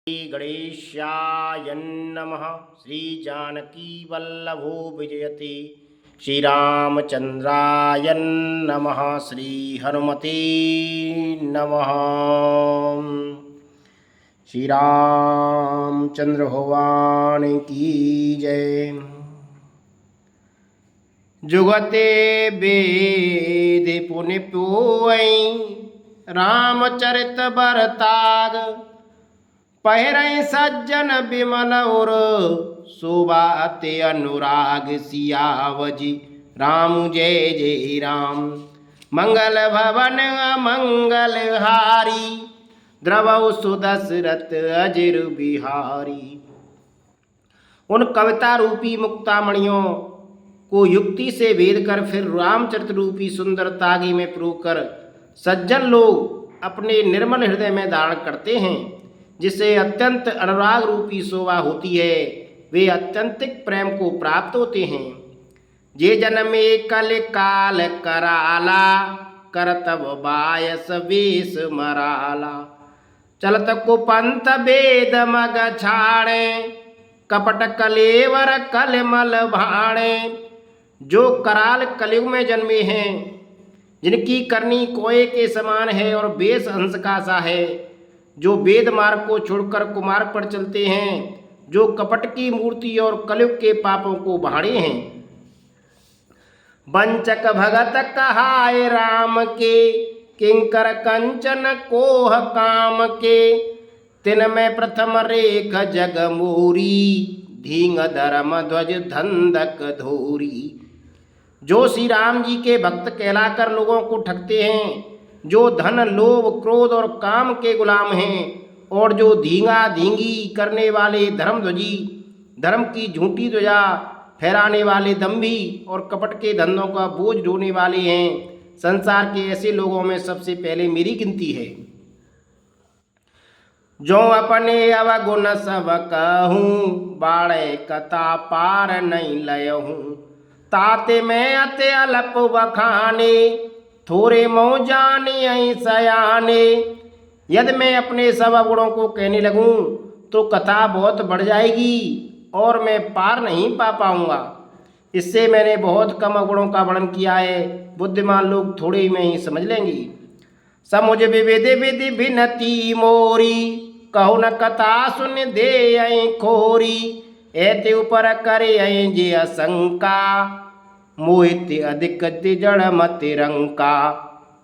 श्री गणेशाय नमः। श्री जानकी वल्लभो विजयते। श्री रामचंद्राय नमः। श्री हनुमते नमः। श्री रामचंद्र भगवान की जय। जुगते वेद पुनि पोई रामचरित बरताग। पहिरई सज्जन विमल और शोभा अति अनुराग। सियावजी राम जय जय राम। मंगल भवन अमंगल हारी। द्रवौ सुदशरथ अजिर बिहारी। उन कविता रूपी मुक्तामणियों को युक्ति से भेद कर फिर रामचरित रूपी सुंदर तागे में प्रोकर सज्जन लोग अपने निर्मल हृदय में धारण करते हैं, जिससे अत्यंत अनुराग रूपी शोभा होती है। वे अत्यंतिक प्रेम को प्राप्त होते हैं। जे जन्मे कल काल कराला। करतब बायस वेश मराला। चलत कुपंथ वेद मग छाड़े। कपट कलेवर कलमल भाड़े। जो कराल कलयुग में जन्मे हैं, जिनकी करनी कोए के समान है और वेश हंस का सा है, जो वेद मार्ग को छोड़कर कुमार्ग पर चलते हैं, जो कपट की मूर्ति और कलयुग के पापों को भाड़े हैं। वंचक भगत कहाय राम के। किंकर कंचन कोह काम के। तिन में प्रथम रेख जग मोरी। धींग धर्म ध्वज धंधक धोरी। जो श्री राम जी के भक्त कहलाकर लोगों को ठगते हैं, जो धन लोभ क्रोध और काम के गुलाम हैं, और जो धींगा धींगी करने वाले धर्मध्वजी, धर्म की झूठी ध्वजा फहराने वाले दंभी और कपट के धंधों का बोझ ढोने वाले हैं, संसार के ऐसे लोगों में सबसे पहले मेरी गिनती है। जो अपने अवगुण सब कहूँ। बाड़े कथा पार नहीं लयहूँ। ताते मैं अति अलप बखाने। थोड़े मोह जाने सयाने। यदि मैं अपने सब अवगुणों को कहने लगूं तो कथा बहुत बढ़ जाएगी और मैं पार नहीं पा पाऊंगा। इससे मैंने बहुत कम अवगुणों का वर्णन किया है। बुद्धिमान लोग थोड़े में ही समझ लेंगे। समुझ विविध विधि भिन्नति मोरी। कहो न कथा सुन दे खोरी। एते ऊपर करे जे असंका। मोहित अधिक जड़ मत रंका।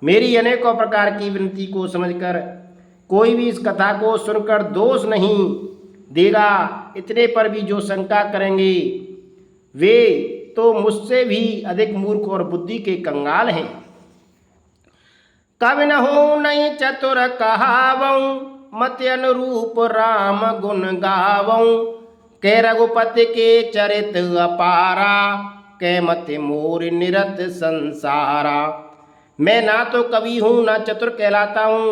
मेरी अनेकों प्रकार की विनती को समझकर कोई भी इस कथा को सुनकर दोष नहीं देगा। इतने पर भी जो शंका करेंगे वे तो मुझसे भी अधिक मूर्ख और बुद्धि के कंगाल हैं। कवि न हो नहीं चतुर कहावऊं। मत अनुरूप राम गुण गावऊं। के रघुपति के चरित अपारा। कै मत मोर निरत संसारा। मैं ना तो कवि हूँ ना चतुर कहलाता हूँ।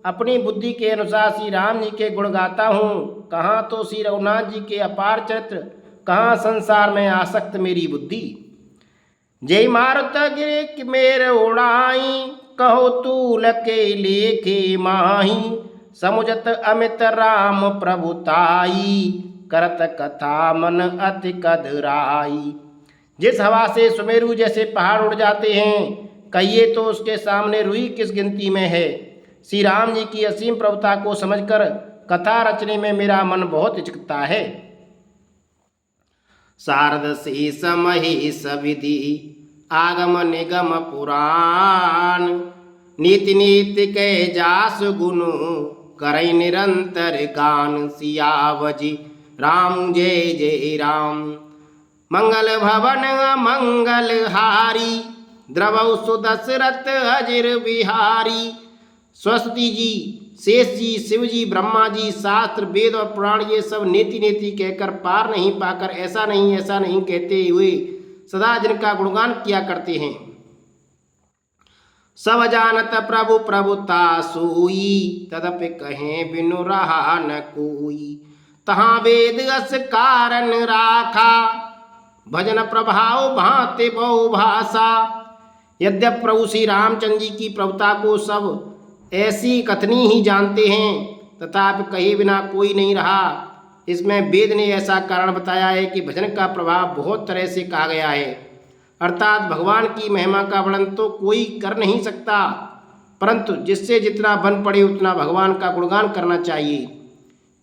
अपनी बुद्धि के अनुसार श्री राम जी के गुण गाता हूँ। कहाँ तो श्री रघुनाथ जी के अपार चरित्र, कहाँ संसार में आसक्त मेरी बुद्धि। जय मारुत गिर मेर उड़ाई। कहो तूल के लेखे माही। समुझत अमित राम प्रभुताई। करत कथा मन अति कदराई। जिस हवा से सुमेरु जैसे पहाड़ उड़ जाते हैं, कहिए तो उसके सामने रुई किस गिनती में है। श्री राम जी की असीम प्रभुता को समझकर कथा रचने में मेरा मन बहुत हिचकता है। शारद शेष महेश विधि आगम निगम पुराण। नीति नीति के जास गुण करई निरंतर गान। सियावजी राम जय जय राम। मंगल भवन अमंगल हारी। द्रवौ सुदशरथ अजिर बिहारी। सरस्वती जी, शेष जी, शिव जी, ब्रह्मा जी, शास्त्र वेद और पुराण ये सब नेति नेति कहकर पार नहीं पाकर ऐसा नहीं कहते हुए सदा जिनका गुणगान किया करते हैं। सब जानत प्रभु प्रभुता सोई। तदपि कहें बिनु रहा न कोई। तहाँ वेद अस कारण राखा। भजन प्रभाव भांति बहु भाषा। यद्यप प्रभु श्री रामचंद्र जी की प्रभुता को सब ऐसी कथनी ही जानते हैं, तथापि कहे बिना कोई नहीं रहा। इसमें वेद ने ऐसा कारण बताया है कि भजन का प्रभाव बहुत तरह से कहा गया है, अर्थात भगवान की महिमा का वर्णन तो कोई कर नहीं सकता, परंतु जिससे जितना बन पड़े उतना भगवान का गुणगान करना चाहिए,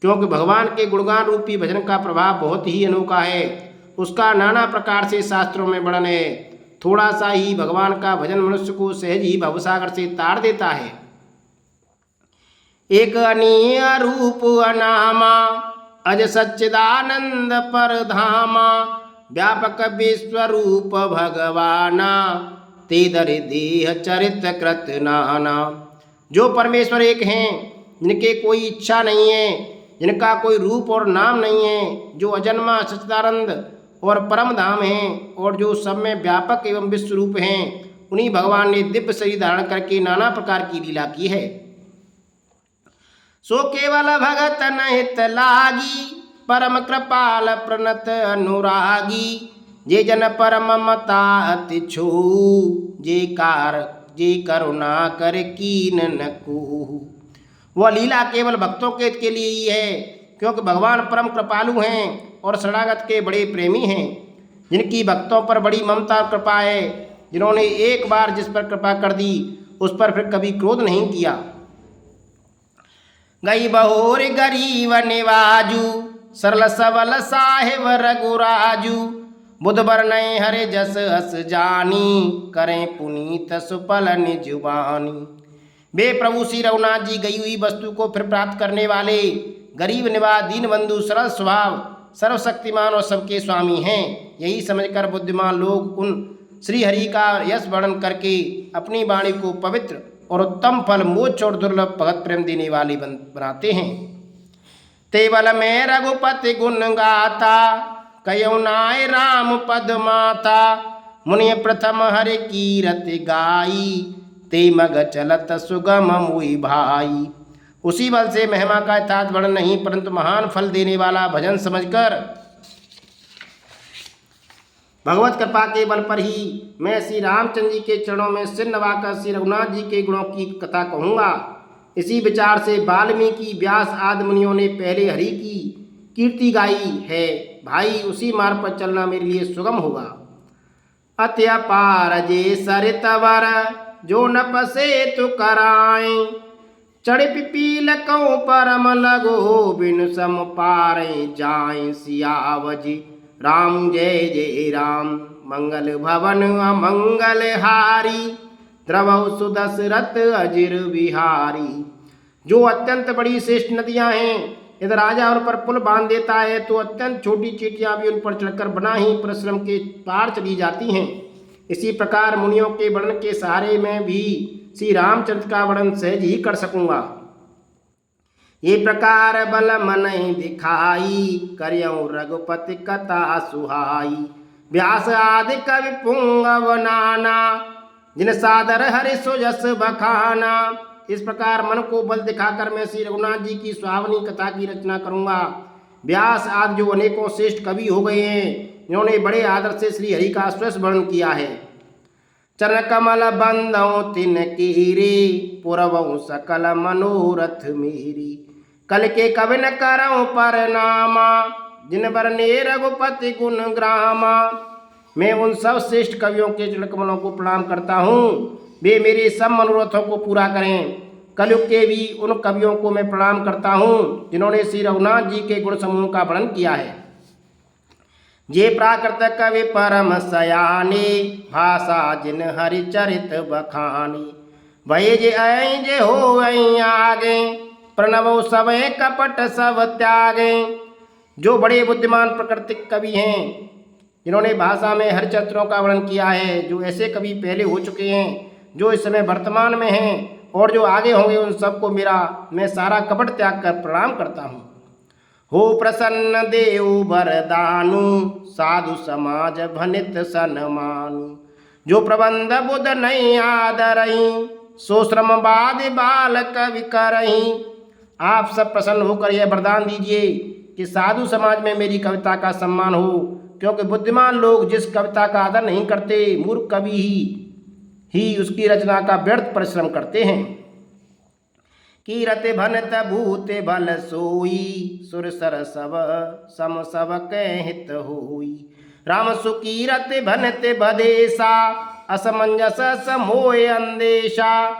क्योंकि भगवान के गुणगान रूपी भजन का प्रभाव बहुत ही अनोखा है। उसका नाना प्रकार से शास्त्रों में वर्णन है। थोड़ा सा ही भगवान का भजन मनुष्य को सहज ही भवसागर से तार देता है। एक अनीय रूप अनामा अज सच्चिदानंद परधामा, व्यापक विश्वरूप भगवाना ते दरि देह चरित कृत नाना। जो परमेश्वर एक हैं, जिनके कोई इच्छा नहीं है, जिनका कोई रूप और नाम नहीं है, जो अजन्मा सच्चिदानंद और परम धाम हैं और जो सब में व्यापक एवं विश्वरूप हैं, उन्हीं भगवान ने दिव्य शरीर धारण करके नाना प्रकार की लीला की है। सो केवल भगत नहित लागी, परम कृपाल प्रणत अनुरागी, जे जन परम मता अति छू, जे करुणा कर कीन न कूहू। वह लीला केवल भक्तों के लिए ही है, क्योंकि भगवान परम कृपालु हैं और शरणागत के बड़े प्रेमी हैं, जिनकी भक्तों पर बड़ी ममता और कृपा है, जिन्होंने एक बार जिस पर कृपा कर दी उस पर फिर कभी क्रोध नहीं किया। गई बहोर गरीब निवाजू, सरल सबल साहेब रघुराजू, बुध बरनय हरे जस हस जानी, करें पुनीत सुपल निजुबानी। वे प्रभु श्री रघुनाथ जी गई हुई वस्तु को फिर प्राप्त करने वाले, गरीब निवाज, दीन बंधु, सरल स्वभाव, सर्वशक्तिमान और सबके स्वामी हैं। यही समझकर बुद्धिमान लोग उन श्री हरि का यश वर्णन करके अपनी वाणी को पवित्र और उत्तम फल, मोक्ष और दुर्लभ भगत प्रेम देने वाली बनाते हैं। तेवल में रघुपति गुण गाता, कयो नाय राम पद माता, मुनि प्रथम हरि कीरति गाई, ते मग चलत सुगम मुई भाई। उसी बल से महिमा का यथार्थ वर्णन नहीं, परंतु महान फल देने वाला भजन समझकर भगवत कृपा के बल पर ही मैं श्री रामचंद्र जी के चरणों में सिर नवाकर श्री रघुनाथ जी के गुणों की कथा कहूँगा। इसी विचार से वाल्मीकि, व्यास आदि मुनियों ने पहले हरि की कीर्ति गाई है। भाई, उसी मार्ग पर चलना मेरे लिए सुगम होगा। अत्यापार जे सरितवर, जो न पसे तो कराए, चढ़ पिपील कौ परम लगो, बिन सम पारे जाए सियावजी। राम जय जय राम, मंगल भवन अमंगल हारी, द्रवौ सुदशरथ अजिर बिहारी। जो अत्यंत बड़ी श्रेष्ठ नदियां हैं, यदि राजा उन पर पुल बांध देता है तो अत्यंत छोटी चींटियां भी उन पर चढ़कर बना ही परिश्रम के पार चली जाती हैं। इसी प्रकार मुनियों के वर्णन के सहारे में भी श्री रामचंद्र का वर्णन सहज ही कर सकूंगा। ये प्रकार बल मन दिखाई, करियौ रघुपति कथा सुहाई। व्यास आदि कवि पुंगव नाना, जिन सादर हरि सुजस बखाना। इस प्रकार मन को बल दिखाकर मैं श्री रघुनाथ जी की सुहावनी कथा की रचना करूंगा। व्यास आदि जो अनेकों श्रेष्ठ कवि हो गए हैं, इन्होंने बड़े आदर से श्री हरि का श्रेष्ठ वर्णन किया है। चरण कमल बंदौ तिन कीरी, पुरवौ सकल मनोरथ मेरी। कल के कवि न करौ परनामा, जिन बरने रघुपति गुण ग्रामा। मैं उन सब श्रेष्ठ कवियों के चरण कमलों को प्रणाम करता हूँ, वे मेरे सब मनोरथों को पूरा करें। कलयुग के भी उन कवियों को मैं प्रणाम करता हूँ, जिन्होंने श्री रघुनाथ जी के गुण समूह का वर्णन किया है। जे प्राकृत कवि परम सयानी, भाषा जिन हरिचरित बखानी। भय जे ऐ जे हो ऐ आगे, प्रणवो समय कपट सब त्यागे। जो बड़े बुद्धिमान प्राकृतिक कवि हैं, जिन्होंने भाषा में हरिचरित्रों का वर्णन किया है, जो ऐसे कवि पहले हो चुके हैं, जो इस समय वर्तमान में हैं और जो आगे होंगे, उन सबको मैं सारा कपट त्याग कर प्रणाम करता हूँ। हो प्रसन्न देव वरदानु, साधु समाज भनित सन्मानु। जो प्रबंध बुध नहीं आदरही, सो श्रमवाद बाल कवि करही। आप सब प्रसन्न होकर यह वरदान दीजिए कि साधु समाज में मेरी कविता का सम्मान हो, क्योंकि बुद्धिमान लोग जिस कविता का आदर नहीं करते, मूर्ख कवि ही उसकी रचना का व्यर्थ परिश्रम करते हैं। कीरत भनत भूत बल सोई, सुर सर सब सम सब हित होई। राम सुकीरत भनत बदेशा, असमंजस समोय अंदेशा।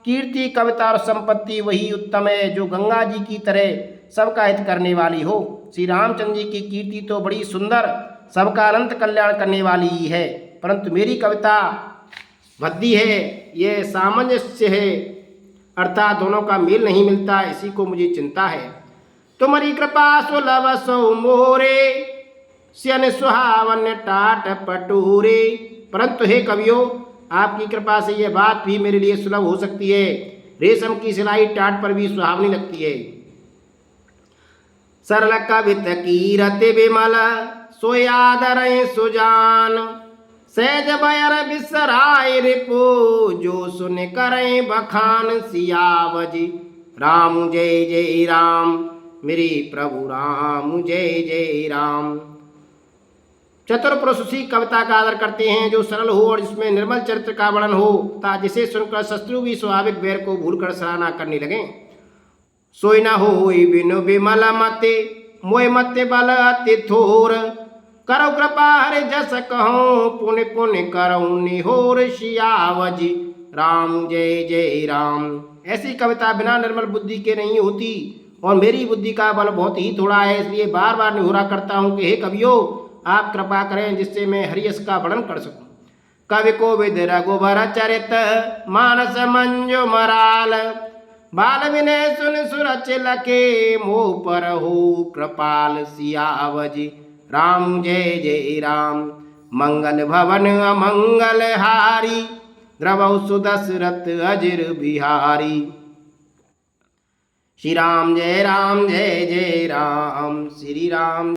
कीर्ति कविता और संपत्ति वही उत्तम है जो गंगा जी की तरह सबका हित करने वाली हो। श्री रामचंद्र जी की कीर्ति तो बड़ी सुंदर, सबका अनंत कल्याण करने वाली ही है, परंतु मेरी कविता भद्दी है, ये सामंजस्य है, अर्थात दोनों का मेल नहीं मिलता, इसी को मुझे चिंता है। तुम्हारी कृपा सुलभ सो मोरे, स्यन सुहावन टाट पटूरे। परंतु हे कवियों, आपकी कृपा से यह बात भी मेरे लिए सुलभ हो सकती है। रेशम की सिलाई टाट पर भी सुहावनी लगती है। सरल कवित कीरत बिमल, सोयादर सुजान। सहज बयर बिसराय रिपो, जो सुन करें बखान। सियावजी राम जय जय राम, मेरे प्रभु राम जय जय राम। चतुर पुरुष उसी कविता का आदर करते हैं जो सरल हो और जिसमें निर्मल चरित्र का वर्णन हो, तथा जिसे सुनकर शत्रु भी स्वाभाविक वैर को भूलकर सराहना करने लगे। सोई न होई बिनु बिमल मते, मोय मते बल अति थोर। करो कृपा हरि जस कहो, पुण्य पुण्य करऊ निहोर। सियावजी राम जय जय राम। ऐसी कविता बिना निर्मल बुद्धि के नहीं होती, और मेरी बुद्धि का बल बहुत ही थोड़ा है, इसलिए बार बार निहोरा करता हूँ कि हे कवियों, आप कृपा करें जिससे मैं हरियस का वर्णन कर सकूं। कवि कोविद रघुबर चरित, मानस मंजु मराल। बाल विनय सुन सुरच लके, मोह पर हो कृपाल। सियावजी राम जय जय राम। मंगल भवन अमंगल हारी, द्रवौ सुदशरथ अजिर बिहारी। श्री राम जय जय राम, श्री राम।